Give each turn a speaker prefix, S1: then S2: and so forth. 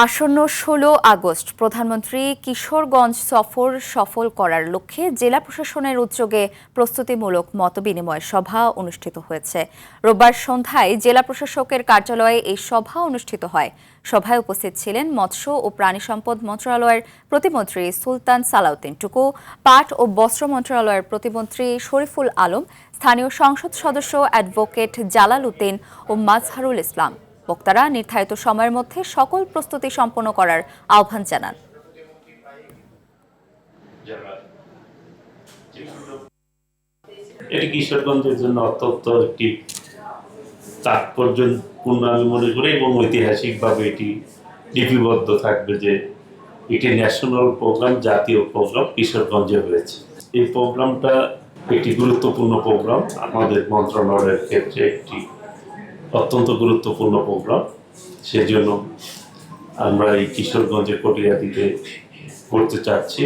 S1: আসন্ন ১৬ আগস্ট প্রধানমন্ত্রী কিশোরগঞ্জ সফর সফল করার লক্ষ্যে জেলা প্রশাসনের উদ্যোগে প্রস্তুতিমূলক মতবিনিময় সভা অনুষ্ঠিত হয়েছে। রোববার সন্ধ্যায় জেলা প্রশাসকের কার্যালয়ে এই সভা অনুষ্ঠিত হয়। সভায় উপস্থিত ছিলেন মৎস্য ও প্রাণী সম্পদ মন্ত্রণালয়ের প্রতিমন্ত্রী সুলতান সালাউদ্দিন টুকু, পাট ও বস্ত্র মন্ত্রণালয়ের প্রতিমন্ত্রী শরীফুল আলম, স্থানীয় সংসদ সদস্য অ্যাডভোকেট জালাল উদ্দিন ও মাজহারুল ইসলাম। বক্তারা নির্ধারিত সময়ের মধ্যে সকল প্রস্তুতি সম্পন্ন করার আহ্বান জানান।
S2: এটি কিশোরগঞ্জের জন্য অত্যন্ত একটি তাৎপর্যপূর্ণ আমি মনে করি এবং ঐতিহাসিকভাবে এটি লিপিবদ্ধ থাকবে যে এটি ন্যাশনাল প্রোগ্রাম, জাতীয় প্রোগ্রাম কিশোরগঞ্জে হয়েছে। এই প্রোগ্রামটা একটি গুরুত্বপূর্ণ প্রোগ্রাম, আমাদের মন্ত্রণালয়ের ক্ষেত্রে একটি অত্যন্ত গুরুত্বপূর্ণ প্রোগ্রাম। সেজন্য আমরা এই কিশোরগঞ্জের কটিয়াদীতে করতে চাচ্ছি।